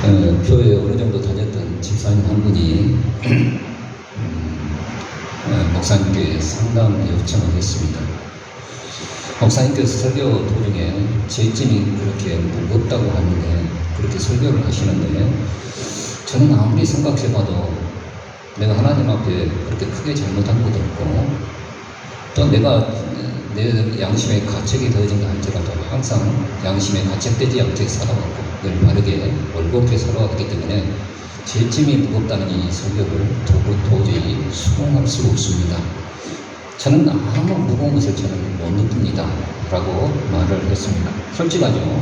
교회에 어느 정도 다녔던 집사님 한 분이 목사님께 상담 요청을 했습니다. 목사님께서 설교 도중에 죄짐이 그렇게 무겁다고 하는데 그렇게 설교를 하시는데 저는 아무리 생각해봐도 내가 하나님 앞에 그렇게 크게 잘못한 것도 없고 또 내가 내 양심에 가책이 더해진다 할지라도 항상 양심에 가책되지 않게 살아왔고 늘 바르게 올곧게 살아왔기 때문에 죄짐이 무겁다는 이 설교를 도저히 수긍할 수 없습니다. 저는 아무 무거운 것을 저는 못 느낍니다 라고 말을 했습니다. 솔직하죠.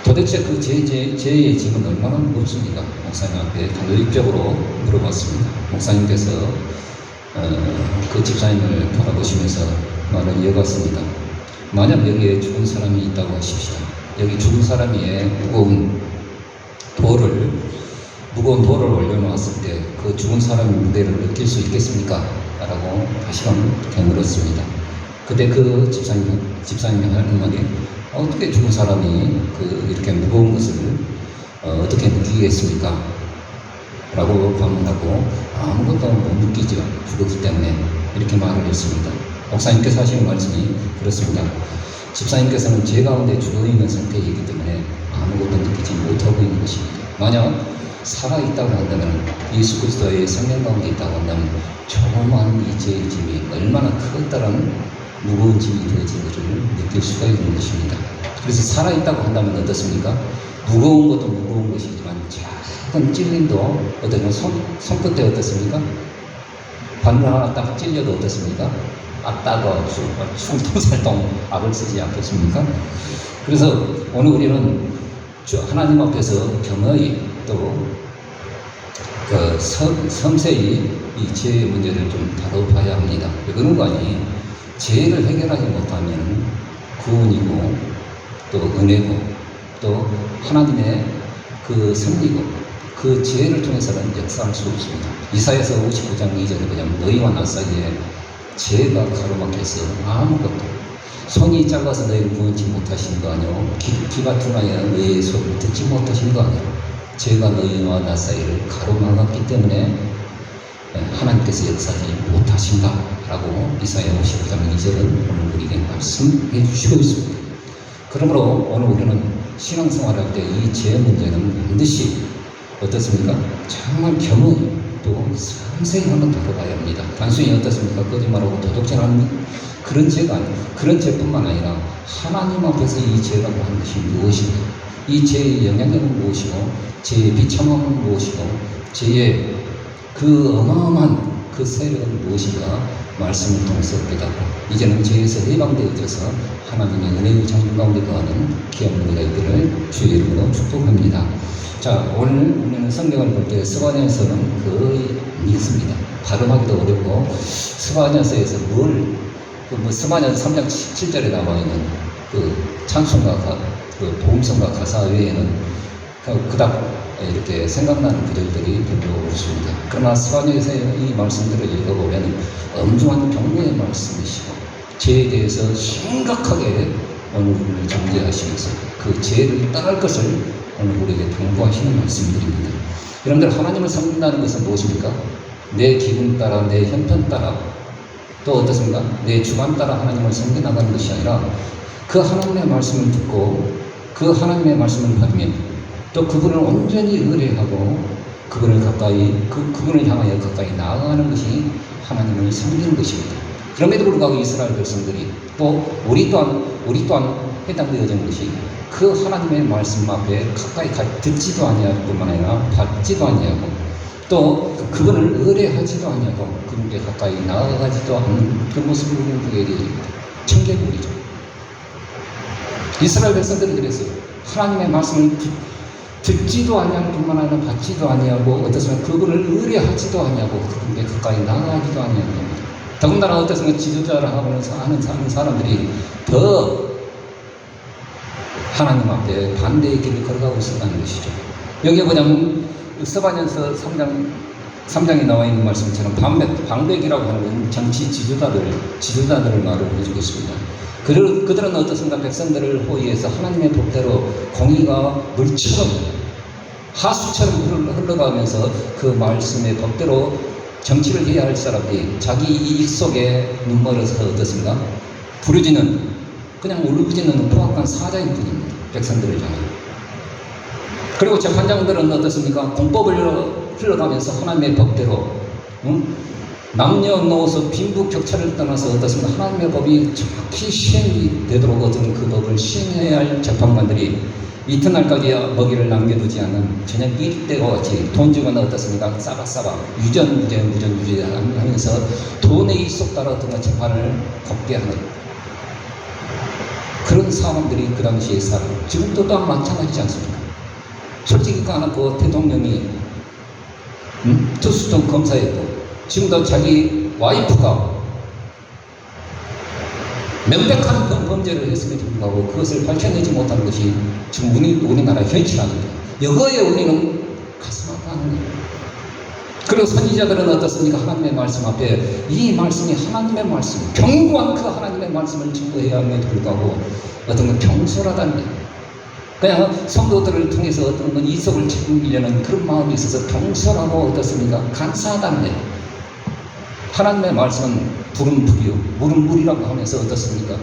도대체 그 죄의 짐은 얼마나 무겁습니까? 목사님 앞에 단도직입적으로 물어봤습니다. 목사님께서 그 집사님을 바라보시면서 말을 이어갔습니다. 만약 여기에 죽은 사람이 있다고 하십시다. 여기 죽은 사람 위에 무거운 돌을 올려놓았을 때 그 죽은 사람의 무게를 느낄 수 있겠습니까? 라고 다시금 되물었습니다. 그때 그 집사님이 하는 말이 어떻게 죽은 사람이 이렇게 무거운 것을 어떻게 느끼겠습니까? 라고 반문하고 아무것도 못 느끼죠. 죽었기 때문에 이렇게 말을 했습니다. 목사님께서 하시는 말씀이 그렇습니다. 집사님께서는 죄 가운데 죽어있는 상태이기 때문에 아무것도 느끼지 못하고 있는 것입니다. 만약 살아있다고 한다면 예수 그리스도의 생명 가운데 있다고 한다면 조그마한 이 죄의 짐이 얼마나 커다란 무거운 짐이 되어진 것을 느낄 수가 있는 것입니다. 그래서 살아있다고 한다면 어떻습니까? 무거운 것도 무거운 것이지만 작은 찔림도 어떠면 손끝에 어떻습니까? 바늘 하나 딱 찔려도 어떻습니까? 따가 숭통살동 악을 쓰지 않겠습니까? 그래서 오늘 우리는 하나님 앞에서 겸허히 또 섬세히 이 죄의 문제를 좀 다뤄봐야 합니다. 왜 그런 거 아니? 죄를 해결하지 못하면 구원이고 또 은혜고 또 하나님의 섬기고 그 죄를 통해서는 역사할 수 없습니다. 이사야서 59장 2절에 보면 너희와 나 사이에 죄가 가로막혀서 아무것도 손이 짧아서 너희를 구원치 못하신 거 아니오. 귀가 둔하여 너희의 소리를 듣지 못하신 거 아니오. 죄가 너희와 나 사이를 가로막았기 때문에 하나님께서 역사하지 못하신다 라고 이사야 59장 2절은 오늘 우리에게 말씀해 주시고 있습니다. 그러므로 오늘 우리는 신앙생활을 할 때 이 죄 문제는 반드시 어떻습니까? 정말 겸허히 또 섬세히 한번 다뤄봐야 합니다. 단순히 어떻습니까? 거짓말하고 도둑질하는 그런 죄가 아니고 그런 죄뿐만 아니라 하나님 앞에서 이 죄라고 하는 것이 무엇인가? 이 죄의 영향력은 무엇이고 죄의 비참함은 무엇이고 죄의 그 어마어마한 그 세력은 무엇인가 말씀을 통해서 깨닫고 이제는 죄에서 해방되어져서 하나님의 은혜의 장군 가운데 거하는 귀한 우리가 있기를 주의 이름으로 축복합니다. 자, 오늘 우리는 성경을 볼 때 스바냐서는 거의 있습니다. 발음하기도 어렵고 스바냐서에서 스바냐서 3장 7절에 나와 있는 찬송가 복음성가 가사 외에는 그닥 이렇게 생각나는 구절들이 별로 없습니다. 그러나 스바냐서의 이 말씀들을 읽어보면 엄중한 경고의 말씀이시고 죄에 대해서 심각하게 오늘 우리를 정죄하시면서 그 죄를 떠날 것을 오늘 우리에게 당부하시는 말씀들입니다. 여러분들 하나님을 섬긴다는 것은 무엇입니까? 내 기분 따라 내 형편 따라 또 어떻습니까? 내 주관 따라 하나님을 섬겨나가는 것이 아니라 그 하나님의 말씀을 듣고 그 하나님의 말씀을 받으면 또 그분을 온전히 의뢰하고 그분을 향하여 가까이 나아가는 것이 하나님을 섬기는 것입니다. 그럼에도 불구하고 이스라엘 백성들이 또 우리 또한 해당되어진 것이 그 하나님의 말씀 앞에 가까이 듣지도 아니할 뿐만 아니라 받지도 아니하고 또 그분을 의뢰하지도 아니하고 그분께 가까이 나아가지도 않는 그 모습을 우리는 보게 되어집니다. 청개구리죠. 이스라엘 백성들이 그랬어요. 하나님의 말씀을 듣지도 아니할 뿐만 아니라 받지도 아니하고 어떻습니까? 그분을 의뢰하지도 아니하고 그분께 가까이 나아가지도 아니하고 더군다나 어떻습니까? 지도자를 하는 사람들이 더 하나님 앞에 반대의 길을 걸어가고 있었다는 것이죠. 여기에 보자면 스바냐서 3장에 나와 있는 말씀처럼 방백이라고 하는 정치 지도자들을 말을 해주고 있습니다. 그들은 어떻습니까? 백성들을 호위해서 하나님의 법대로 공의가 물처럼 하수처럼 흘러가면서 그 말씀의 법대로 정치를 해야 할 사람들이 자기 이익 속에 눈멀어서 어떻습니까? 부르짖는, 그냥 울부짖는 포악한 사자인 뿐입니다. 백성들을 향해. 그리고 재판장들은 어떻습니까? 공법을 흘러가면서 하나님의 법대로, 남녀노소 빈부격차를 떠나서 어떻습니까? 하나님의 법이 정확히 시행이 되도록 어떤 그 법을 시행해야 할 재판관들이 이튿날까지 먹이를 남겨두지 않는 저녁 밀대와 같이 돈 주거나 어떻습니까? 싸박싸박 유전무죄 하면서 돈에 이속 따라 어떤 재판을 곱게 하는 그런 사람들이 그 당시에 지금도 또한 마찬가지지 않습니까? 솔직히 까놓고 대통령이 특수통 검사였고 지금도 자기 와이프가 명백한 범죄를 했음에도 불구하고 그것을 밝혀내지 못하는 것이 지금 우리나라 현실입니다. 여거에 우리는 가슴 아파하는 거예요. 그리고 선지자들은 어떻습니까? 하나님의 말씀 앞에 이 말씀이 하나님의 말씀, 견고한 그 하나님의 말씀을 증거해야 함에도 불구하고 어떤 건 경솔하다는 거예요. 그냥 성도들을 통해서 어떤 건 이속을 책임지려는 그런 마음이 있어서 경솔하고 어떻습니까? 간사하다는 거예요. 하나님의 말씀은 불은 불이요 물은 물이라고 하면서 어떻습니까?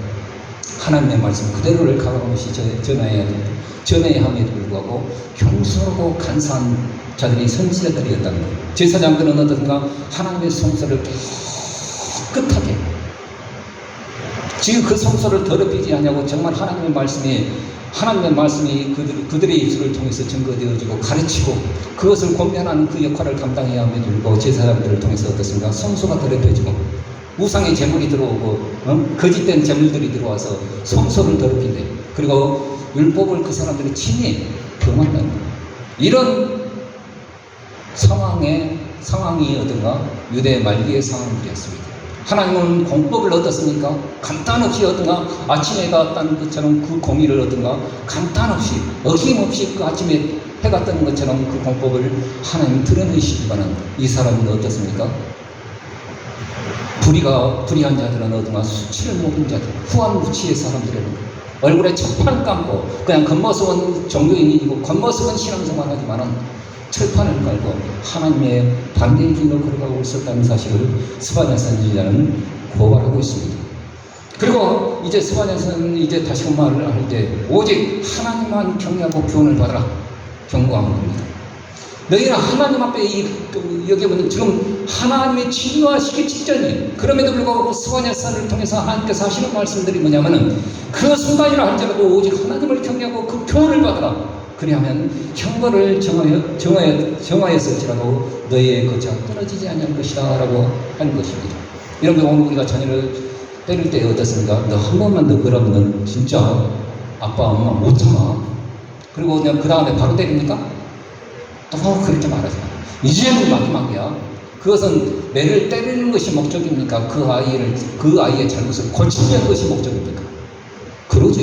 하나님의 말씀 그대로를 가감없이 전해야 함에도 불구하고 경솔하고 간사한 자들이 선지자들이었다는 거예요. 제사장들은 어떤가? 하나님의 성소를 깨끗하게 지금 그 성소를 더럽히지 않냐고 정말 하나님의 말씀이 그들의 입술을 통해서 증거되어지고 가르치고 그것을 권면하는 그 역할을 감당해야 함에도 불구하고 제사장들을 통해서 어떻습니까? 성소가 더럽혀지고 우상의 재물이 들어오고 거짓된 재물들이 들어와서 성소를 더럽힌대. 그리고 율법을 그 사람들이 친히 범한다는 거예요. 이런 상황이 어떤가? 유대 말기의 상황이었습니다. 하나님은 공법을 어떻습니까? 간단없이 어떤가? 아침에 해가 뜬 것처럼 그 공의를 어떤가? 간단없이 어김없이 그 아침에 해가 뜨는 것처럼 그 공법을 하나님 드러내시기만은 이 사람은 어떻습니까? 불의한 자들은 어떤가? 수치를 먹은 자들, 후한무치의 사람들은 얼굴에 철판을 감고 그냥 겉모습은 종교인이고 겉모습은 신앙생활 하지만은 철판을 깔고 하나님의 반대의 길로 걸어가고 있었다는 사실을 스바냐 선지자는 고발하고 있습니다. 그리고 이제 스바냐 선지자는 이제 다시 말을 할 때 오직 하나님만 경외하고 구원을 받아라 경고하는 겁니다. 너희는 하나님 앞에 여기 보면 지금 하나님의 치유하시기 직전이에요. 그럼에도 불구하고 스바냐 선을 통해서 하나님께서 하시는 말씀들이 뭐냐면은 그 순간이라 할지라도 오직 하나님을 경외하고 그 교훈을 받아라. 그리하면 형벌을 정하였을지라도 너희의 거처가 끊어지지 아니할 것이다 라고 하는 것입니다. 이런 게 오늘 우리가 자녀를 때릴 때 어떻습니까? 너 한 번만 더 그러면 진짜 아빠 엄마 못 참아. 그리고 그냥 그 다음에 바로 때립니까? 또 그렇게 말하지 마. 이제는 마지막이야. 그것은 매를 때리는 것이 목적입니까? 그 아이의 잘못을 고치는 것이 목적입니까? 그러죠.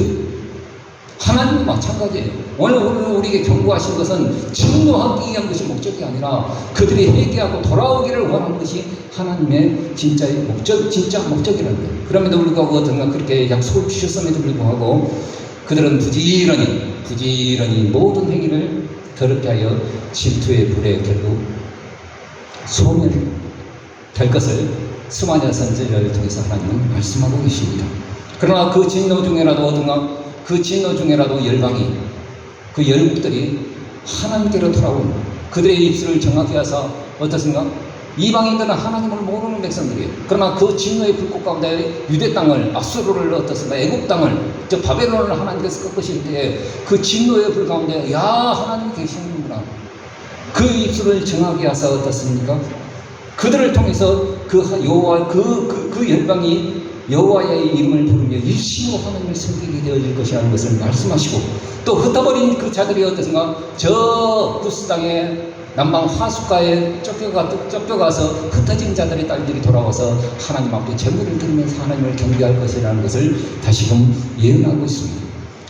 하나님도 마찬가지예요. 오늘 우리에게 경고하신 것은 증거하기 위한 것이 목적이 아니라 그들이 회개하고 돌아오기를 원하는 것이 하나님의 진짜 목적이라는 거예요. 그럼에도 불구하고 어떤가 그렇게 약속을 주셨음에도 불구하고 그들은 부지런히 모든 행위를 더럽게 하여 질투의 불에 결국 소멸될 것을 스바냐 선지자를 통해서 하나님은 말씀하고 계십니다. 그러나 그 진노 중에라도 열방이 그 열국들이 하나님께로 돌아온 그들의 입술을 정확히 하사 어떻습니까? 이방인들은 하나님을 모르는 백성들이에요. 그러나 그 진노의 불꽃 가운데 유대 땅을 아수르를 어떻습니까? 애국 땅을 바벨론을 하나님께서 꺾으실 때에 그 진노의 불 가운데 야 하나님이 계시는구나. 그 입술을 정확히 하사 어떻습니까? 그들을 통해서 그 여호와 그 열방이 여호와의 이름을 부르며 일심으로 하나님을 섬기게 되어질 것이라는 것을 말씀하시고 또 흩어버린 그 자들이 어떻습니까? 저 구스 땅에 남방 하숫가에 쫓겨가서 흩어진 자들의 딸들이 돌아와서 하나님 앞에 제물을 드리면서 하나님을 경배할 것이라는 것을 다시금 예언하고 있습니다.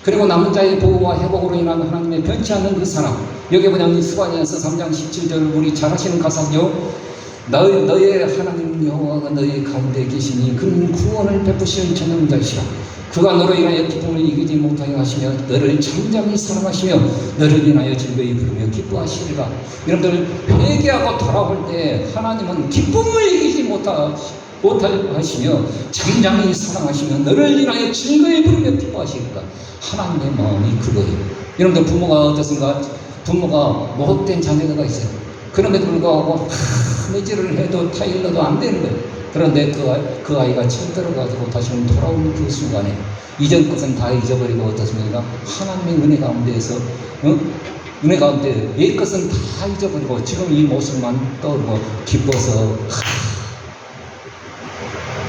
그리고 남은 자의 보호와 회복으로 인한 하나님의 변치 않는 그 사랑, 여기 보면 스바냐서 3장 17절 우리 잘 아시는 가사죠. 너의 하나님 여호와가 너희 가운데 계시니 그는 구원을 베푸시는 전능자이시라. 그가 너로 인하여 기쁨을 이기지 못하게 하시며 너를 잠잠히 사랑하시며 너를 인하여 즐거이 부르며 기뻐하시리라. 여러분들 회개하고 돌아올 때 하나님은 기쁨을 이기지 못하시며 잠잠히 사랑하시며 너를 인하여 즐거이 부르며 기뻐하시리라. 하나님의 마음이 그거예요. 여러분들 부모가 어떻습니까? 부모가 못된 자녀가 있어요. 그럼에도 불구하고 매질을 해도 타일러도 안 되는 거예요. 그런데 그 아이가 처음 들어가지고 다시는 돌아오는 그 순간에 이전 것은 다 잊어버리고 어떻습니까? 하나님의 은혜 가운데에서 은혜 가운데 옛 것은 다 잊어버리고 지금 이 모습만 떠오르고 기뻐서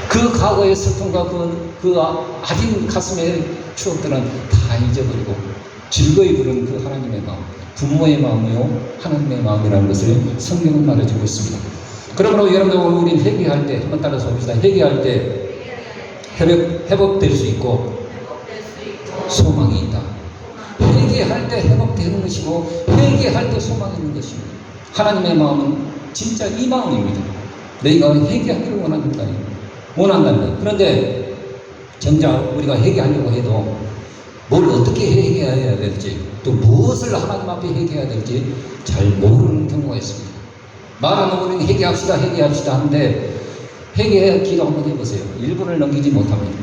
그 과거의 슬픔과 그 아린 가슴의 추억들은 다 잊어버리고 즐거이 부른 그 하나님의 마음, 부모의 마음이요 하나님의 마음이라는 것을 성경은 말해주고 있습니다. 그러므로 여러분들 오늘 우린 회개할 때 한번 따라서 봅시다. 회개할 때 회복될 수 있고 소망이 있다. 회개할 때 회복되는 것이고 회개할 때 소망이 있는 것입니다. 하나님의 마음은 진짜 이 마음입니다. 너희가 회개하기를 원한다는 것. 그런데 정작 우리가 회개하려고 해도 뭘 어떻게 회개해야 될지 또 무엇을 하나님 앞에 회개해야 될지 잘 모르는 경우가 있습니다. 말하는 우리는 회개합시다 하는데 회개해 기도 한번 해보세요. 1분을 넘기지 못합니다.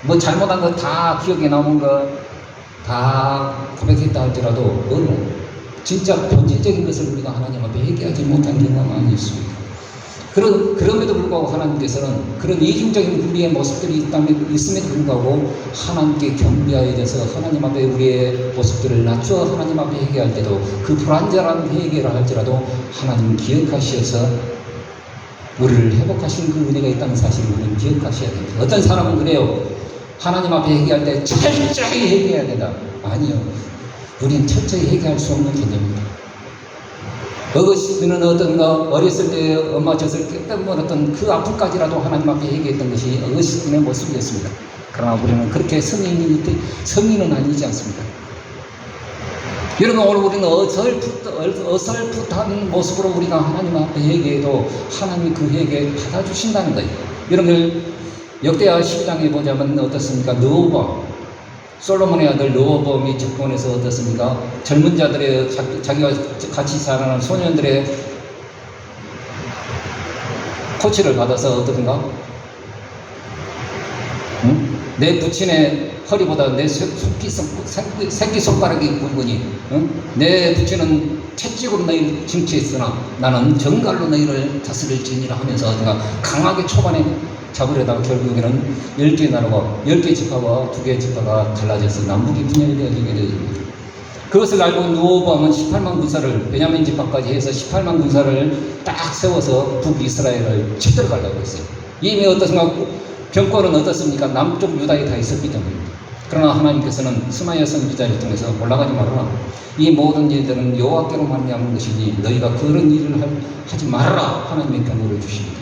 뭐 잘못한 거 다 기억에 남은 거 다 고백했다 할지라도 진짜 본질적인 것을 우리가 하나님 앞에 회개하지 못한 경우가 많이 있습니다. 그럼에도 불구하고 하나님께서는 그런 이중적인 우리의 모습들이 있음에도 불구하고 하나님께 경배하여져서 하나님 앞에 우리의 모습들을 낮추어 하나님 앞에 회개할 때도 그 불완전한 회개를 할지라도 하나님 기억하셔서 우리를 회복하신 그 은혜가 있다는 사실을 우리는 기억하셔야 됩니다. 어떤 사람은 그래요. 하나님 앞에 회개할 때 철저히 회개해야 된다. 아니요. 우리는 철저히 회개할 수 없는 존재입니다. 어거스틴은 어떤가 어렸을 때 엄마 젖을 깨끗 먹었던 그 아픔까지라도 하나님 앞에 회개했던 것이 어거스틴의 모습이었습니다. 그러나 우리는 그렇게 성인은 아니지 않습니까? 여러분 오늘 우리는 어설풋한 모습으로 우리가 하나님 앞에 회개해도 하나님이 그 회개 받아주신다는 거예요. 여러분 역대하 12장에 보자면 어떻습니까? 르호보암 솔로몬의 아들 르호보암이 집권해서 어떻습니까? 젊은 자들의 자기가 같이 살아가는 소년들의 코치를 받아서 어떻든가? 내 부친의 허리보다 내 새끼손가락이 굵으니 내 부친은 채찍으로 너희를 징치했으나 나는 정갈로 너희를 다스릴지니라 하면서 어떤가 강하게 초반에 잡으려다가 결국에는 10개 나라가 10개 지파와 2개 지파가 갈라져서 남북이 분열이 되어지게 됩니다. 그것을 알고 르호보암은 18만 군사를 베냐민 지파까지 해서 18만 군사를 딱 세워서 북이스라엘을 치들어 가려고 했어요. 이미 어떻습니까? 병권은 어떻습니까? 남쪽 유다에 다 있었기 때문입니다. 그러나 하나님께서는 스마야 선지자를 통해서 올라가지 말아라. 이 모든 일들은 여호와께로 말미암은 것이니 너희가 그런 일을 하지 말아라. 하나님의 경고를 주십니다.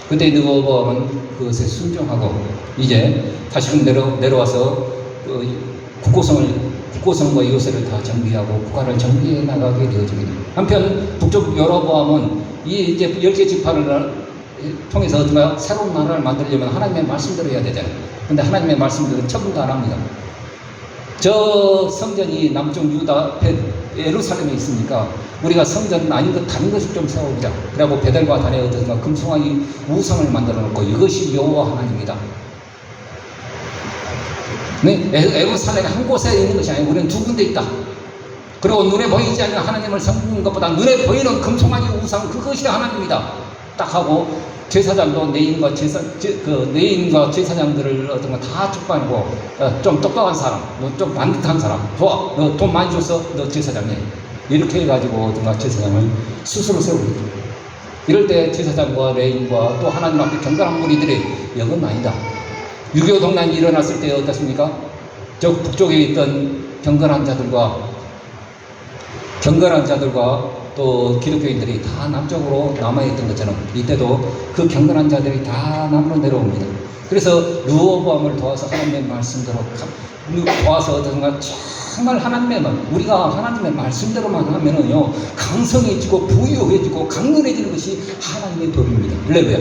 그때 르호보암은 그것에 순종하고 이제 다시금 내려와서 국고성과 요새를 다 정비하고 국가를 정비해 나가게 되어집니다. 한편 북쪽 여로보암은 이 이제 10개 지파를 통해서 어떤가요? 새로운 나라를 만들려면 하나님의 말씀대로 해야 되잖아요. 근데 하나님의 말씀대로 처분도 안 합니다. 저 성전이 남쪽 유다 예루살렘에 있으니까 우리가 성전 아닌 것 다른 것을 좀 세워보자. 그리고 베델과 단에 어떤가 금송아지 우상을 만들어 놓고 이것이 여호와 하나님이다. 네? 예루살렘 한 곳에 있는 것이 아니고 우리는 두 군데 있다. 그리고 눈에 보이지 않는 하나님을 섬기는 것보다 눈에 보이는 금송아지 우상 그것이 하나님이다. 딱 하고 제사장도 내인과 제사장들을 어떤가 다 축복하고 좀 똑똑한 사람, 좀 반듯한 사람, 좋아, 너 돈 많이 줬어, 너 제사장해. 이렇게 해가지고 어떤가 제사장을 스스로 세웁니다. 이럴 때 제사장과 레인과 또 하나님 앞에 경건한 무리들이 이건 아니다. 6.25 동란이 일어났을 때 어떻습니까? 저 북쪽에 있던 경건한 자들과 또 기독교인들이 다 남쪽으로 남아있던 것처럼 이때도 그 경건한 자들이 다 남으로 내려옵니다. 그래서 르호보암을 도와서 하나님의 말씀대로 도와서 어떤가 정말 우리가 하나님의 말씀대로만 하면은요 강성해지고 부유해지고 강건해지는 것이 하나님의 법입니다. 할렐루야.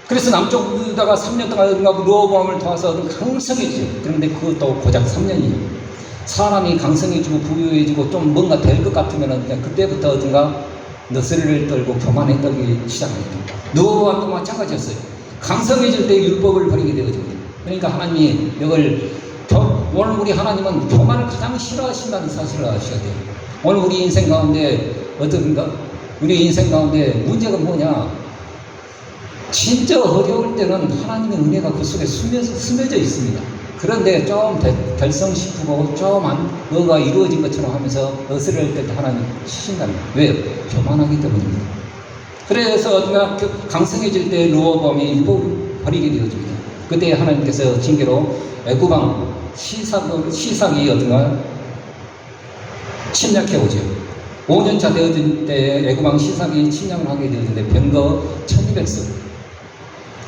그래서 남쪽 유다가 3년 동안 어딘가 르호보암을 도와서 강성해지죠. 그런데 그것도 고작 3년이죠. 사람이 강성해지고 부유해지고 좀 뭔가 될 것 같으면 그냥 그때부터 어딘가 너스레를 떨고 교만에 떨기 시작합니다. 르호보암도 마찬가지였어요. 강성해질 때 율법을 버리게 되어집니다. 그러니까 하나님이 이걸 오늘 우리 하나님은 교만을 가장 싫어하신다는 사실을 아셔야 돼요. 오늘 우리 인생 가운데 어떤가? 우리 인생 가운데 문제가 뭐냐? 진짜 어려울 때는 하나님의 은혜가 그 속에 스며져 있습니다. 그런데 좀 결성시키고 좀 뭐가 이루어진 것처럼 하면서 어스러울 때 하나님 치신다는 거예요. 왜요? 교만하기 때문입니다. 그래서 어딘가 강성해질 때 르호보암이 율법을 버리게 되어집니다. 그때 하나님께서 징계로 애굽왕 시삭이 어딘가 침략해 오죠. 5년차 되어진 때 애굽왕 시삭이 침략을 하게 되었는데 병거 1200석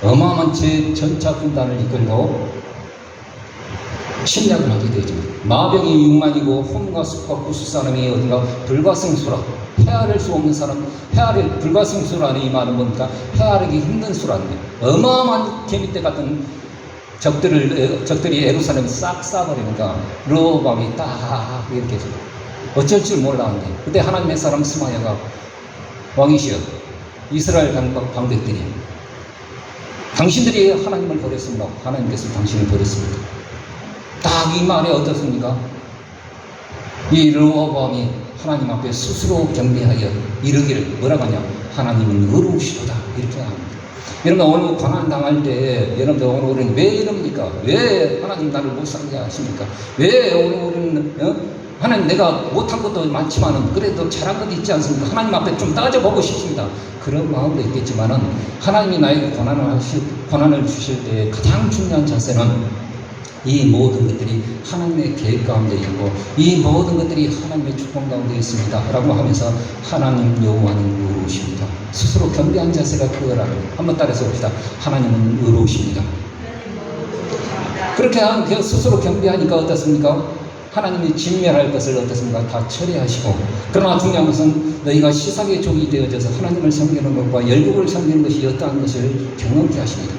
어마어마한 전차 군단을 이끌고 침략을 하게 되죠. 마병이 6만이고 홈과 숲과 구수 사람이 어딘가 불가승수라 헤아릴 수 없는 사람, 불가승수라는 이 말은 뭡니까? 헤아리기 힘든 수라는 거예요. 어마어마한 개미떼 같은 적들이 예루살렘을 싹 쏴버리니까 르호보암이 딱 이렇게 해서 어쩔 줄 몰랐는데 그때 하나님의 사람 스마야가 왕이시여 이스라엘 방백들이 당신들이 하나님을 버렸습니다. 하나님께서 당신을 버렸습니다. 딱 이 말이 어떻습니까? 이 르호보암이 하나님 앞에 스스로 경배하여 이르기를 뭐라고 하냐? 하나님은 의로우시도다 이렇게 합니다. 여러분 오늘 고난 당할 때 여러분들 오늘 우리는 왜 이럽니까? 왜 하나님 나를 못 살게 하십니까? 왜 오늘 우리는 하나님 내가 못한 것도 많지만은 그래도 잘한 것도 있지 않습니까? 하나님 앞에 좀 따져보고 싶습니다. 그런 마음도 있겠지만은 하나님이 나에게 고난을 주실 때 가장 중요한 자세는 이 모든 것들이 하나님의 계획 가운데 있고 이 모든 것들이 하나님의 축복 가운데 있습니다 라고 하면서 하나님 여호와는 의로우십니다. 스스로 경배한 자세가 그거라는 거예요. 한번 따라서 봅시다. 하나님은 의로우십니다. 그렇게 스스로 경배하니까 어떻습니까? 하나님이 진멸할 것을 어떻습니까? 다 처리하시고 그러나 중요한 것은 너희가 시삭의 족이 되어져서 하나님을 섬기는 것과 열국을 섬기는 것이 어떠한 것을 경험케 하십니다.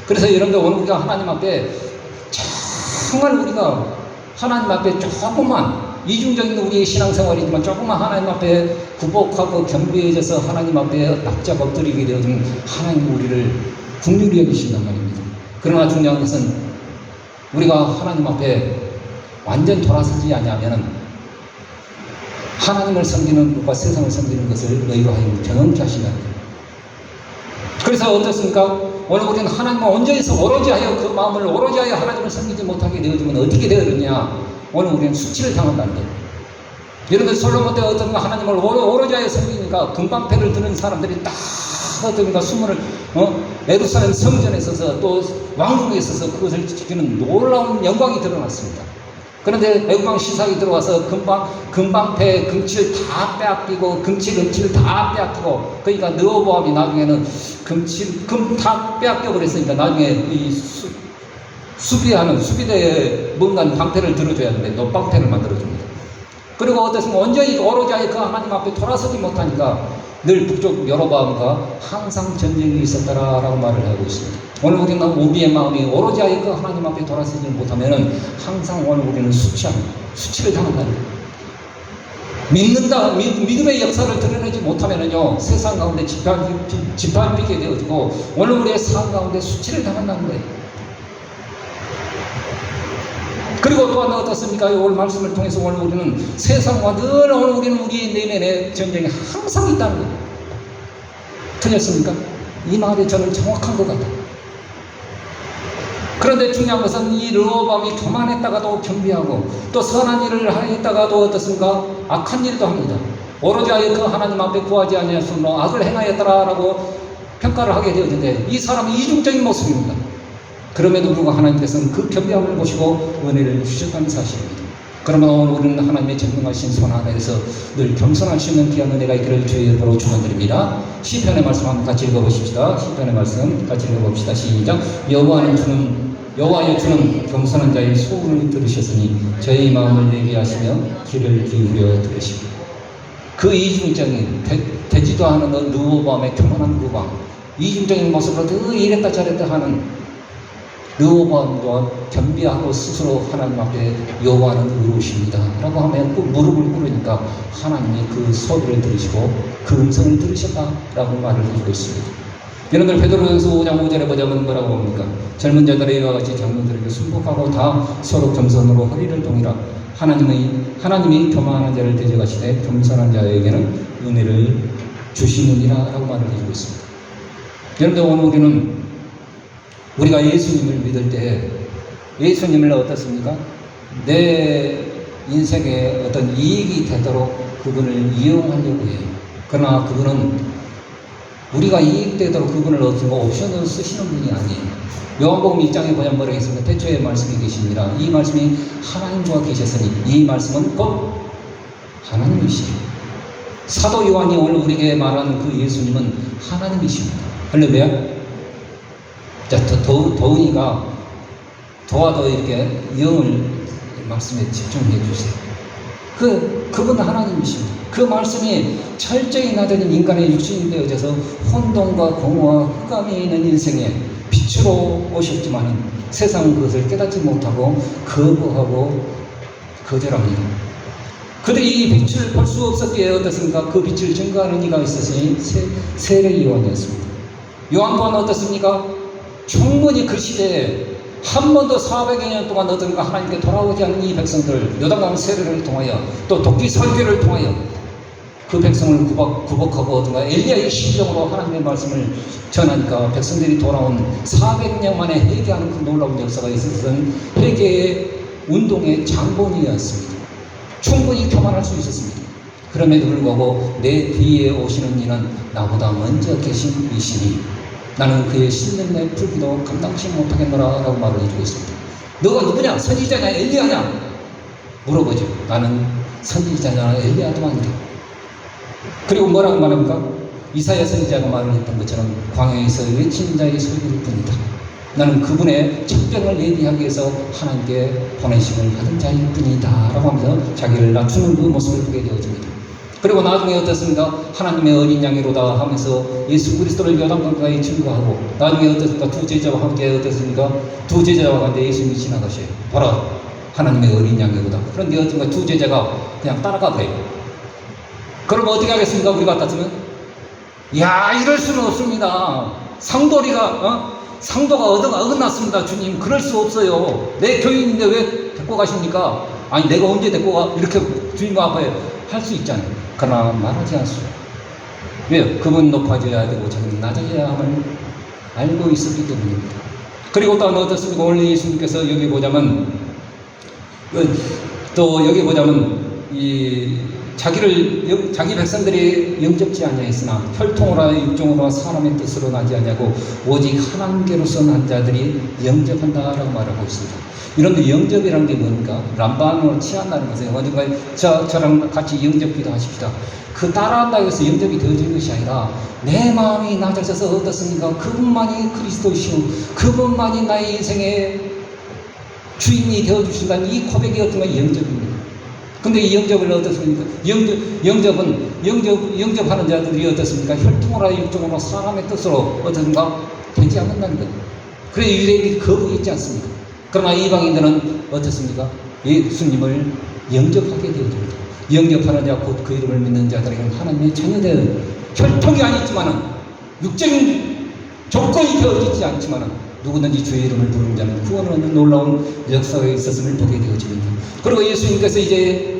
그래서 여러분들 오늘 우리가 하나님 앞에 정말 우리가 하나님 앞에 조금만 이중적인 우리의 신앙생활이지만 조금만 하나님 앞에 굴복하고 겸비해져서 하나님 앞에 납작 엎드리게 되어지면 하나님 우리를 긍휼히 여기신단 말입니다. 그러나 중요한 것은 우리가 하나님 앞에 완전 돌아서지 않으면 하나님을 섬기는 것과 세상을 섬기는 것을 너희로 하여금 경험케 하신다는 거예요. 그래서 어떻습니까? 오늘 우리는 하나님과 온전히서 오로지 하여 그 마음을 오로지 하여 하나님을 섬기지 못하게 되어지면 어떻게 되느냐? 오늘 우리는 수치를 당한다는 거예요. 여러분들 솔로몬 때 어떤가 하나님을 오로지 하여 섬기니까 금방패를 드는 사람들이 딱 어떤가 수문을 예루살렘 성전에 있어서 또 왕궁에 있어서 그것을 지키는 놀라운 영광이 드러났습니다. 그런데 애굽왕 시삭이 들어와서 금방패 금치를 다 빼앗기고 금치를 다 빼앗기고 그러니까 르호보암이 나중에는 금 다 빼앗겨 버렸으니까 나중에 이 수비대에 뭔가 방패를 들어줘야 하는데 노방패를 만들어줍니다. 그리고 어떻습니까? 온전히 오로지 그 하나님 앞에 돌아서지 못하니까 늘 북쪽 여로보암과 항상 전쟁이 있었다라고 말을 하고 있습니다. 오늘 우리는 우리의 마음이 오로지 그 하나님 앞에 돌아서지 못하면은 항상 오늘 우리는 수치를 당한다는 거예요. 믿음의 역사를 드러내지 못하면은요 세상 가운데 짓밟히게 되어지고 오늘 우리의 삶 가운데 수치를 당한다는 거예요. 그리고 또한 어떻습니까? 오늘 말씀을 통해서 오늘 우리는 세상과 늘 오늘 우리는 우리의 내면에 전쟁이 항상 있다는 거예요. 틀렸습니까? 이 말이 저는 정확한 것 같아요. 그런데 중요한 것은 이 르호보암이 교만했다가도 겸비하고 또 선한 일을 했다가도 어떻습니까? 악한 일도 합니다. 오로지 그 하나님 앞에 구하지 아니하였으므로 악을 행하였더라라고 평가를 하게 되었는데 이 사람은 이중적인 모습입니다. 그럼에도 불구하고 하나님께서는 그 겸비함을 보시고 은혜를 주셨다는 사실입니다. 그러면 오늘 우리는 하나님의 전능하신 손 아래에서 늘 겸손할 수 있는 귀한 은혜가 있기를 주의 이름으로 축원드립니다. 시편의 말씀 한번 같이 읽어보십시다. 시편의 말씀 같이 읽어봅시다. 시작. 여호와여 주는 겸손한 자의 소원을 들으셨으니 저의 마음을 예비하시며 귀를 기울여 들으시고 그 이중적인 되지도 않은 르호보암의 교만한 르호보암 이중적인 모습으로 더 이랬다 저랬다 하는 르호보암과 겸비하고 스스로 하나님 앞에 여호와는 의로우십니다 라고 하면 그 무릎을 꿇으니까 하나님이 그 소리를 들으시고 그 음성을 들으셨다라고 말을 해주고 있습니다. 여러분들 베드로전서 5장 5절에 보자면 뭐라고 봅니까? 젊은 자들의 이와 같이 장로들에게 순복하고 다 서로 겸손으로 허리를 동이라. 하나님이 교만한 자를 대적하시되 겸손한 자에게는 은혜를 주시느니라 라고 말을 해주고 있습니다. 여러분들 오늘 우리는 우리가 예수님을 믿을 때 예수님을 어떻습니까? 내 인생에 어떤 이익이 되도록 그분을 이용하려고 해요. 그러나 그분은 우리가 이익되도록 그분을 어떤 옵션으로 쓰시는 분이 아니에요. 요한복음 1장에 보면 뭐라고 했습니까? 태초에 말씀이 계시니라. 이 말씀이 하나님과 계셨으니 이 말씀은 곧 하나님이시요. 사도 요한이 오늘 우리에게 말하는 그 예수님은 하나님이십니다. 할렐루야. 자, 더우니까 도와도 이렇게 영을 말씀에 집중해 주세요. 그분 하나님이십니다. 그 말씀이 철저히 나되는 인간의 육신이 되어져서 혼돈과 공허와 흑암이 있는 인생에 빛으로 오셨지만은 세상은 그것을 깨닫지 못하고 거부하고 거절합니다. 그들이 이 빛을 볼 수 없었기에 어떻습니까? 그 빛을 증거하는 이가 있었으니 세례 요한이었습니다. 요한 또한 어떻습니까? 충분히 그 시대에 한 번도 400여 년 동안 어떤가 하나님께 돌아오지 않는 이 백성들, 요단강 세례를 통하여 또 도끼 설교를 통하여 그 백성을 구복하고 어떤가 엘리야의 심정으로 하나님의 말씀을 전하니까 백성들이 돌아온 400년 만에 회개하는 그 놀라운 역사가 있었던 회개의 운동의 장본이었습니다. 충분히 교만할 수 있었습니다. 그럼에도 불구하고 내 뒤에 오시는 이는 나보다 먼저 계신 이시니 나는 그의 신령의 풀기도 감당치 못하겠노라 라고 말을 해주고 있습니다. 너가 누구냐? 선지자냐? 엘리야냐? 물어보죠. 나는 선지자냐? 엘리야도 아니다. 그리고 뭐라고 말합니까? 이사야 선지자가 말을 했던 것처럼 광야에서 외친 자의 소리일 뿐이다. 나는 그분의 책병을 예비하기 위해서 하나님께 보내심을 받은 자일 뿐이다 라고 하면서 자기를 낮추는 그 모습을 보게 되어집니다. 그리고 나중에 어떻습니까? 하나님의 어린 양이로다 하면서 예수 그리스도를 요단강가에 증거하고 나중에 어떻습니까? 두 제자와 함께 어떻습니까? 두 제자와 함께 예수님이 지나가셔요. 봐라, 하나님의 어린 양이로다. 그런데 어떤가 두 제자가 그냥 따라가 버려요. 그럼 어떻게 하겠습니까? 우리 같았으면 야, 이럴 수는 없습니다. 상도가 어긋났습니다. 주님, 그럴 수 없어요. 내 교인인데 왜 데리고 가십니까? 아니, 내가 언제 데리고 가? 이렇게 주님 앞에 할 수 있잖아요. 그러나 말하지 않습니다. 왜요? 그분 높아져야 되고 자기는 낮아져야 함을 알고 있었기 때문입니다. 그리고 또 어떻습니까? 오늘 예수님께서 여기 보자면 자기 백성들이 영접지 아니하였으나 혈통으로 육종으로 사람의 뜻으로 나지 아니하고 오직 하나님께로서 난 자들이 영접한다라고 말하고 있습니다. 이런데 영접이라는 게 뭡니까? 람반으로 취한다는 것은 어딘가 저랑 같이 영접기도 하십시다. 그 따라한다고 해서 영접이 되어지는 것이 아니라 내 마음이 낮아져서 어떻습니까? 그분만이 그리스도시오, 그분만이 나의 인생의 주인이 되어주신다는 이 고백이 어떤가 영접입니다. 근데 이 영접을 어떻습니까? 영접하는 자들이 어떻습니까? 혈통으로 육종으로 사람의 뜻으로 어떤가 되지 않는다는 거예요. 그래서 유대인이 거부하지 있지 않습니까? 그러나 이방인들은 어떻습니까? 예수님을 영접하게 되어집니다. 영접하는 자, 곧 그 이름을 믿는 자들에게는 하나님의 자녀들, 혈통이 아니지만은 육적인 조건이 되어지지 않지만은 누구든지 주의 이름을 부르는 자는 구원을 얻는 놀라운 역사가 있었음을 보게 되어집니다. 그리고 예수님께서 이제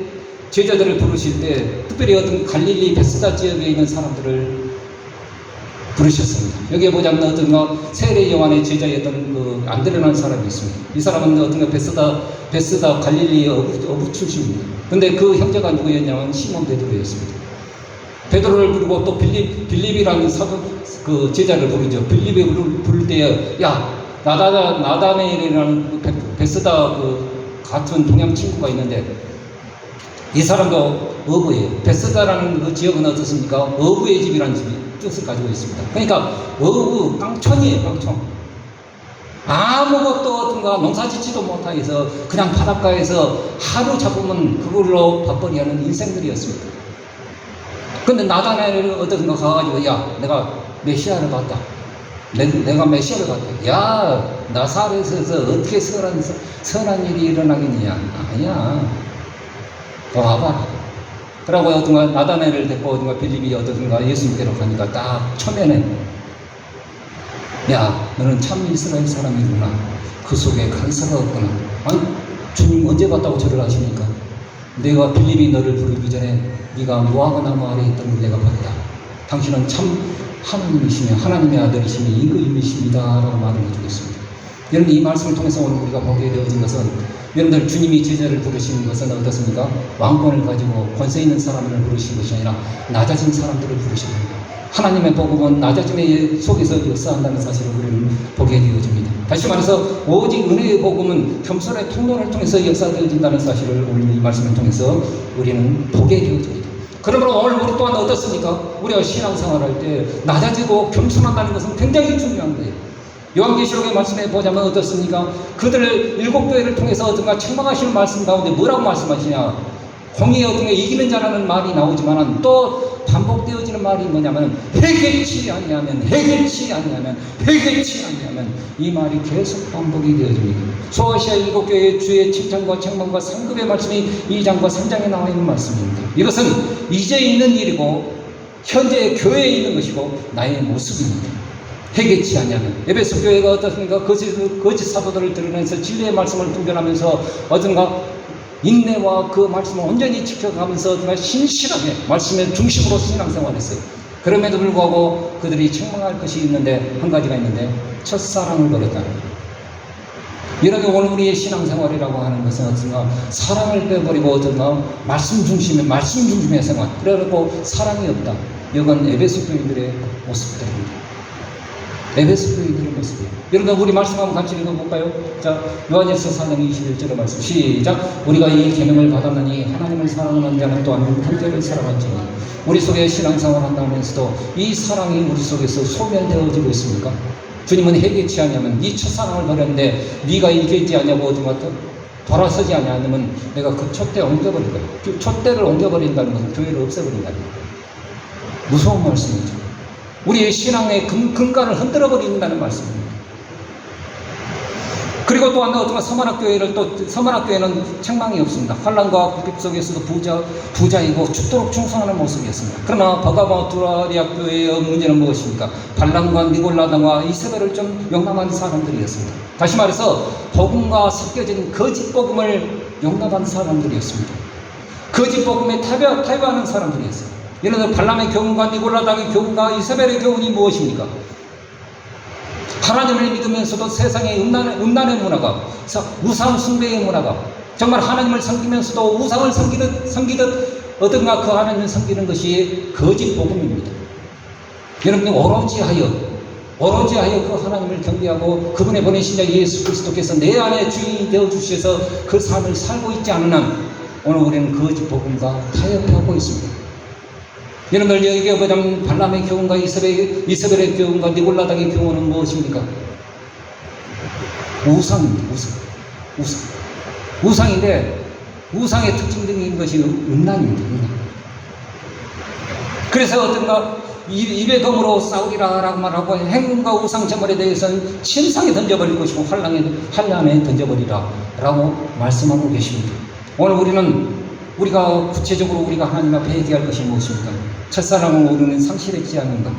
제자들을 부르실 때 특별히 어떤 갈릴리 베스다 지역에 있는 사람들을 부르셨습니다. 여기에 보자면 어떤가 세례 요한의 제자였던 그 안드레라는 사람이 있습니다. 이 사람은 어떤가 베스다 갈릴리 어부 출신입니다. 근데 그 형제가 누구였냐면 시몬 베드로였습니다. 베드로를 부르고 또 빌립이라는 그 제자를 부르죠. 빌립을 부를 때에 야, 나다네엘이라는 베스다 그 같은 동양 친구가 있는데 이 사람도 어부예요. 베스다라는 그 지역은 어떻습니까? 어부의 집이라는 뜻을 가지고 있습니다. 그러니까 어부, 깡촌이에요. 깡촌. 아무것도 어떤가 농사짓지도 못하여서 그냥 바닷가에서 하루 잡으면 그걸로 밥벌이 하는 인생들이었습니다. 근데 나다나엘을 어떤가 가가지고 야, 내가 메시아를 봤다. 내가 메시아를 같아. 야, 나사렛에서 어떻게 선한 일이 일어나겠느냐? 아니야. 와봐라. 그러고 어떤가 나다나엘을 데리고 어떤가 빌립이 어떤가 예수님께로 가니까 딱 초면에, 야, 너는 참 이스라엘 사람이구나. 그 속에 간사가 없구나. 아니, 주님 언제 봤다고 절을 하십니까? 내가 빌립이 너를 부르기 전에 네가 무화과 나무 아래에 있던 걸 내가 봤다. 당신은 참 하나님이시며 하나님의 아들이시며 임금이십니다 라고 말을 해주겠습니다. 여러분, 이 말씀을 통해서 오늘 우리가 보게 되어진 것은, 여러분들 주님이 제자를 부르시는 것은 어떻습니까? 왕권을 가지고 권세 있는 사람을 부르신 것이 아니라 낮아진 사람들을 부르신 겁니다. 하나님의 복음은 낮아짐의 속에서 역사한다는 사실을 우리는 보게 되어집니다. 다시 말해서 오직 은혜의 복음은 겸손의 통로를 통해서 역사되어진다는 사실을 오늘 이 말씀을 통해서 우리는 보게 되어집니다. 그러므로 오늘 우리 또한 어떻습니까? 우리가 신앙생활할 때 낮아지고 겸손한다는 것은 굉장히 중요한 거예요. 요한계시록의 말씀에 보자면 어떻습니까? 그들을 일곱 교회를 통해서 어떤가 책망하시는 말씀 가운데 뭐라고 말씀하시냐? 공의의 어떤 이기는 자라는 말이 나오지만 또 반복되어지는 말이 뭐냐면 회개치 아니하면 이 말이 계속 반복이 되어집니다. 소아시아 일곱 교회의 주의 칭찬과 책망과 상급의 말씀이 2장과 3장에 나와 있는 말씀입니다. 이것은 이제 있는 일이고 현재 교회에 있는 것이고 나의 모습입니다. 회개치 아니하면 에베소 교회가 어떻습니까? 거짓 사도들을 드러내면서 진리의 말씀을 분별하면서 어떤가 인내와 그 말씀을 온전히 지켜가면서 어떤가 신실하게 말씀의 중심으로 신앙생활했어요. 그럼에도 불구하고 그들이 책망할 것이 있는데, 한 가지가 있는데, 첫사랑을 버렸다는 거예요. 여러분, 오늘 우리의 신앙생활이라고 하는 것은 어떤가 사랑을 빼버리고 어떤가 말씀 중심의 생활, 그래갖고 사랑이 없다. 이건 에베소 교인들의 모습들입니다. 에베소 교인들의 모습이에요. 여러분, 우리 말씀 한번 같이 읽어볼까요? 자, 요한일서 4장 21절의 말씀 시작. 우리가 이 계명을 받았느니 하나님을 사랑하는 자는 또한 형제를 사랑하지. 우리 속에 신앙생활 한다면서도 이 사랑이 우리 속에서 소멸되어지고 있습니까? 주님은 회개치 아니하면 네 첫사랑을 버렸는데 네가 이기지 않냐고 어디가 돌아서지 않냐면 내가 그 촛대 옮겨버릴 거예요. 그 촛대를 옮겨버린다는 것은 교회를 없애버린다는 거예요. 무서운 말씀이죠. 우리의 신앙의 근간을 흔들어버린다는 말씀입니다. 그리고 또한 어떤 서만학교회는 책망이 없습니다. 환난과 궁핍 속에서도 부자이고 죽도록 충성하는 모습이었습니다. 그러나 버가바두라리아 교회의 문제는 무엇입니까? 발람과 니골라당과 이세벨을 좀 용납한 사람들이었습니다. 다시 말해서 복음과 섞여진 거짓 복음을 용납한 사람들이었습니다. 거짓 복음에 타협하는 사람들이었어요. 예를 들어 발람의 교훈과 니골라당의 교훈과 이세벨의 교훈이 무엇입니까? 하나님을 믿으면서도 세상의 음란의 문화가, 우상 숭배의 문화가, 정말 하나님을 섬기면서도 우상을 섬기듯 어떤가 그 하나님을 섬기는 것이 거짓 복음입니다. 여러분이 오로지 하여 그 하나님을 경배하고 그분의 보내신 자 예수 그리스도께서 내 안에 주인이 되어주셔서 그 삶을 살고 있지 않은 한 오늘 우리는 거짓 복음과 타협하고 있습니다. 여러분들 여기에 보자면 발람의 교훈과 이세벨의 교훈과 니골라당의 교훈은 무엇입니까? 우상입니다. 우상인데 우상의 특징적인 것이 음란입니다. 그래서 어떤가 입의 검으로 싸우리라 라고 말하고 행운과 우상 제물에 대해서는 침상에 던져버릴 것이고 한란에 던져버리라 라고 말씀하고 계십니다. 오늘 우리가 구체적으로 우리가 하나님 앞에 회개할 것이 무엇입니까? 첫사랑을 우리는 상실했지 않는가?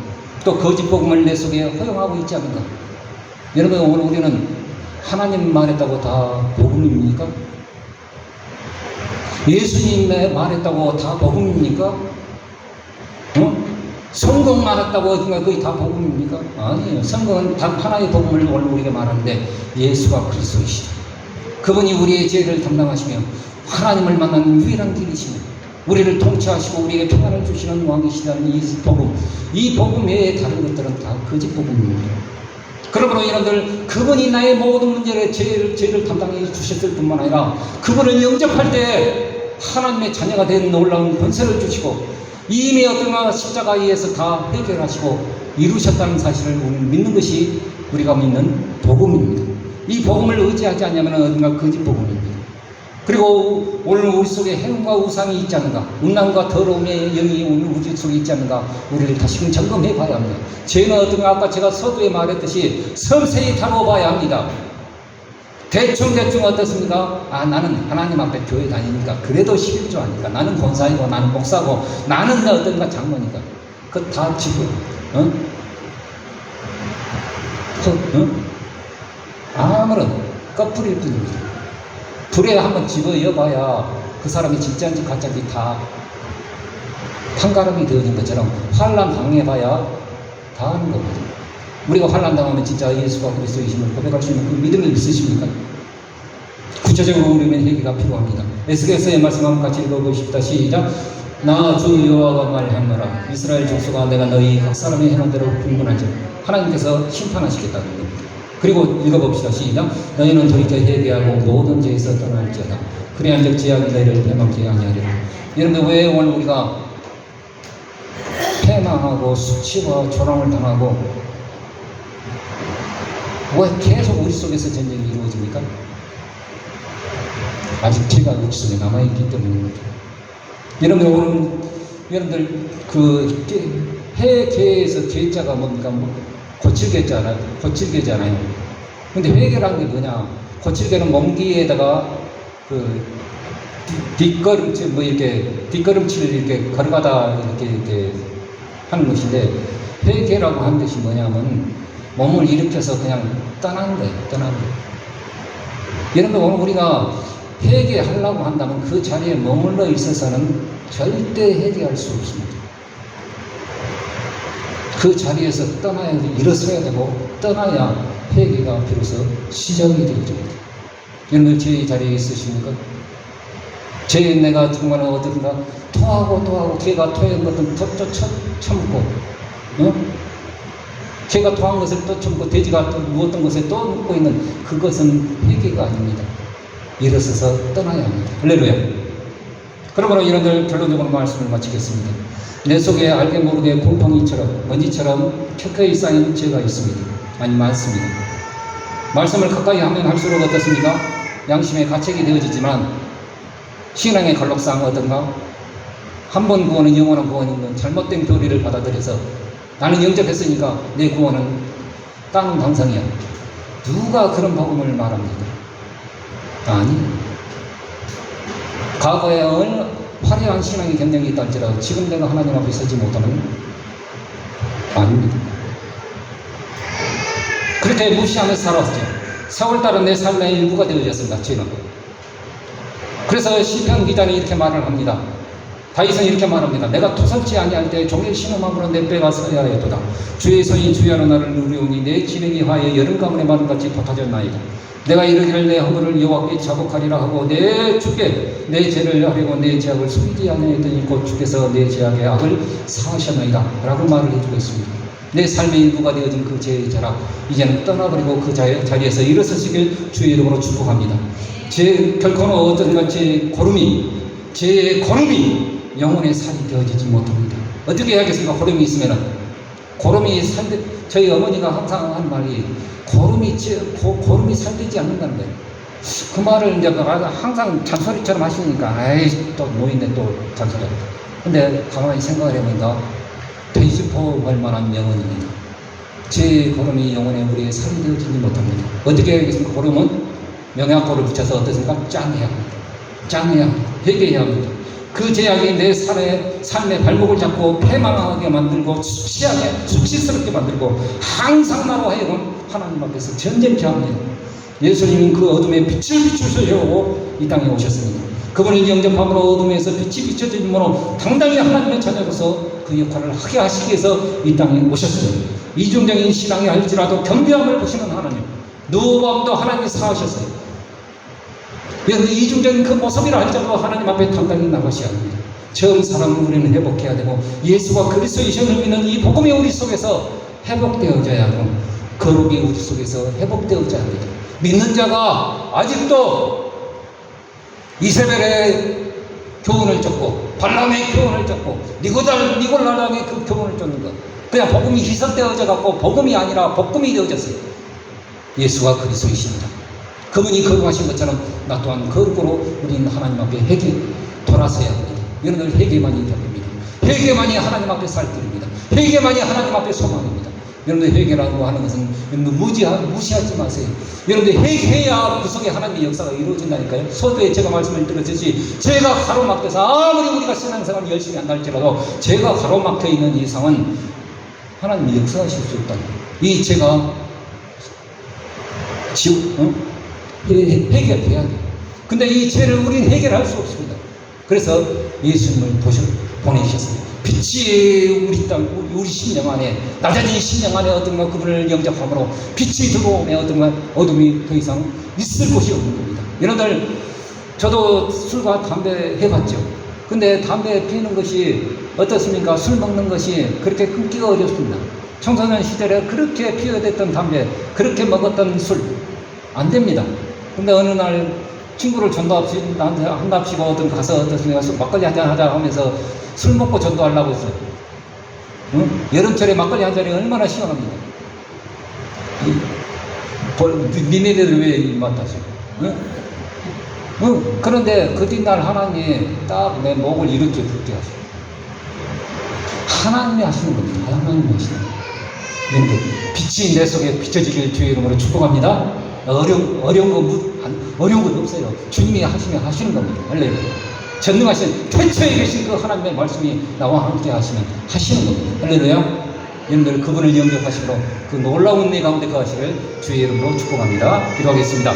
또 거짓 복음을 내 속에 허용하고 있지 않는가? 여러분, 오늘 우리는 하나님 말했다고 다 복음입니까? 예수님 말했다고 다 복음입니까? 성경 말했다고 거의 다 복음입니까? 아니에요. 성경은 단 하나의 복음을 오늘 우리가 말하는데 예수가 그리스도이시다. 그분이 우리의 죄를 담당하시며 하나님을 만나는 유일한 길이시며 우리를 통치하시고 우리에게 평안을 주시는 왕이시다는 이 복음 외에 다른 것들은 다 거짓 복음입니다. 그러므로 여러분들, 그분이 나의 모든 문제를 죄를 담당해 주셨을 뿐만 아니라 그분을 영접할 때 하나님의 자녀가 된 놀라운 권세를 주시고 이미 어떤가 십자가에서 다 해결하시고 이루셨다는 사실을 우리는 믿는 것이 우리가 믿는 복음입니다. 이 복음을 의지하지 않냐면 어딘가 거짓 복음입니다. 그리고 오늘 우리 속에 해움과 우상이 있지 않는가, 음란과 더러움의 영이 오늘 우리 속에 있지 않는가, 우리를 다시금 점검해 봐야 합니다. 죄는 어떤가, 아까 제가 서두에 말했듯이 섬세히 다뤄봐야 합니다. 대충 어떻습니까? 나는 하나님 앞에 교회 다니니까, 그래도 11조 하니까, 나는 권사이고, 나는 목사고, 나는 어떤가 장로니까, 그거 다 지금 아무런 꺼풀일 뿐입니다. 불에 한번 집어여봐야 그 사람이 진짜인지 가짜인지 다 판가름이 되어진 것처럼 환난 당해봐야 다 하는 겁니다. 우리가 환난 당하면 진짜 예수가 그리스도이심을 고백할 수 있는 그 믿음이 있으십니까? 구체적으로 우리는 회개가 필요합니다. 에스겔서의 말씀을 같이 읽어보십시다. 시작. 나 주 여호와가 말하노라. 이스라엘 족속아, 내가 너희 각 사람의 행한 대로 분분하지. 하나님께서 심판하시겠다는 겁니다. 그리고 읽어봅시다. 시작. 너희는 돌이켜 회개하고 모든 죄에서 떠날지어다. 그래야즉 죄악이 너희를 패망케 아니하리라. 여러분, 왜 오늘 우리가 패망하고 수치와 조롱을 당하고 왜 계속 우리 속에서 전쟁이 이루어집니까? 아직 죄가 우리 속에 남아있기 때문입니다. 여러분, 오늘 여러분들 그 회개에서 죄자가 뭡니까? 고칠개잖아요. 근데 회개라는 게 뭐냐? 고칠개는 몸기에다가 그 뒷걸음질 뒷걸음질을 이렇게 걸어가다 이렇게 하는 것인데, 회개라고 하는 것이 뭐냐면 몸을 일으켜서 그냥 떠나는 거예요. 여러분, 오늘 우리가 회개하려고 한다면 그 자리에 머물러 있어서는 절대 회개할 수 없습니다. 그 자리에서 떠나야 돼. 일어서야 되고, 떠나야 회개가 비로소 시작이 되어집니다. 여러분, 제 자리에 있으십니까? 내가 정말 어떤가 토하고 걔가 토한 것은 또 처먹고, 걔가 토한 것을 또 처먹고, 돼지가 또 누웠던 것에 또 눕고 있는 그것은 회개가 아닙니다. 일어서서 떠나야 합니다. 할렐루야. 그러므로 여러분들, 결론적으로 말씀을 마치겠습니다. 내 속에 알게 모르게 곰팡이처럼 먼지처럼 켜켜이 쌓인 죄가 있습니다. 많습니다. 말씀을 가까이 하면 할수록 어떻습니까? 양심의 가책이 되어지지만 신앙의 갈록상 어떤가? 한 번 구원은 영원한 구원인 건 잘못된 교리를 받아들여서 나는 영접했으니까 내 구원은 땅 방상이야. 누가 그런 복음을 말합니다? 아니, 과거에 화려한 신앙의 경력이 있다 할지라도 지금 내가 하나님 앞에 서지 못하면 아닙니다. 그렇게 무시하면서 살아왔죠. 세월따라 내 삶의 일부가 되어졌습니다. 죄는. 그래서 시편 기자는 이렇게 말을 합니다. 다윗은 이렇게 말합니다. 내가 토설지 아니할 때 종일 신음함으로 내 뼈가 서야 하였도다. 주의 손이 주야로 나를 누리오니 내 기능이 화해 여름 가문의 마름같이 돋아졌나이다. 내가 이르기를 내 허물을 여호와께 자복하리라 하고 내 주께 내 죄를 하려고 내 죄악을 숨기지 아니하였더니 곧 주께서 내 죄악의 악을 사하셨나이다 라고 말을 해주고 있습니다. 내 삶의 일부가 되어진 그 죄의 자락 이제는 떠나버리고 그 자리에서 일어서시길 주의 이름으로 축복합니다. 결코는 어떤 죄의 고름이 영혼의 살이 되어지지 못합니다. 어떻게 해야겠습니까? 고름이 있으면은 고름이 저희 어머니가 항상 하는 말이 고름이 살되지 않는다는 거예요. 그 말을 이제 항상 잔소리처럼 하시니까 또 노인네 또 잔소리. 근데 가만히 생각을 해보니까 되짚어 볼 만한 영혼입니다. 제 고름이 영혼에 우리의 살이 되어지지 못합니다. 어떻게 해야겠습니까? 고름은 명약고를 붙여서 어떻습니까? 짱해야 합니다. 회개해야 합니다. 그 죄악이 내 삶의 발목을 잡고 패망하게 만들고 수치스럽게 만들고 항상 나로 하여금 하나님 앞에서 전쟁케 합니다. 예수님은 그 어둠에 빛을 비추시려고 이 땅에 오셨습니다. 그분을 영접함으로 어둠에서 빛이 비춰짐으로 당당히 하나님의 자녀로서 그 역할을 하게 하시기 위해서 이 땅에 오셨습니다. 이중적인 신앙이 할지라도 겸비함을 보시는 하나님, 누구보다도 하나님이 사하셨어요. 여러분, 이중적인 그 모습이라 할지라도 하나님 앞에 당당히 나가셔야 합니다. 처음 사랑을 우리는 회복해야 되고 예수가 그리스도이심을 믿는 이 복음이 우리 속에서 회복되어져야 하고 거룩이 우리 속에서 회복되어져야 합니다. 믿는 자가 아직도 이세벨의 교훈을 쫓고 발람의 교훈을 쫓고 니골라당의 그 교훈을 쫓는 것, 그냥 복음이 희석되어져 갖고 복음이 아니라 복음이 되어졌어요. 예수가 그리스도이십니다. 그분이 거룩하신 것처럼 나 또한 거룩으로 우리는 하나님 앞에 회개 돌아서야 합니다. 여러분들 회개만이 답입니다. 회개만이 하나님 앞에 살 길입니다. 회개만이 하나님 앞에 소망입니다. 여러분들 회개라고 하는 것은 여러분들 무시하지 마세요. 여러분들 회개해야 그 속에 하나님의 역사가 이루어진다니까요. 서두에 제가 말씀을 드렸듯이 죄가 가로막혀서 아무리 우리가 신앙생활을 열심히 한다 할지라도 죄가 가로막혀 있는 이상은 하나님이 역사하실 수 없다는 거예요. 이 죄가 해결돼야 돼요. 근데 이 죄를 우리는 해결할 수 없습니다. 그래서 예수님을 보내셨어요. 빛이 우리 땅, 우리 심령 안에, 나자니 심령 안에 어떤가 그분을 영접함으로 빛이 들어오매 어떤가 어둠이 더 이상 있을 곳이 없는 겁니다. 여러분들, 저도 술과 담배 해봤죠. 근데 담배 피우는 것이 어떻습니까? 술 먹는 것이 그렇게 끊기가 어렵습니다. 청소년 시절에 그렇게 피워댔던 담배, 그렇게 먹었던 술, 안 됩니다. 근데 어느 날 친구를 한답시고 어떤 가서 어떻습니까? 막걸리 한잔 하자 하면서 술 먹고 전도하려고 했어요. 응? 여름철에 막걸리 한 잔이 얼마나 시원합니까? 니네들 왜 입맛하죠? 응? 응? 그런데 그 뒷날 하나님이 딱 내 목을 이렇게 붓게 하셔요. 하나님이 하시는 겁니다. 하나님이 하시는 겁니다. 여러분들, 빛이 내 속에 비춰지길 주의 이름으로 축복합니다. 어려운 건 없어요. 주님이 하시면 하시는 겁니다. 할렐루야. 전능하신 태초에 계신 그 하나님의 말씀이 나와 함께 하시면 하시는 겁니다. 할렐루야. 여러분들 그분을 영접하시고 그 놀라운 내 가운데 거하시길 주의 이름으로 축복합니다. 기도하겠습니다.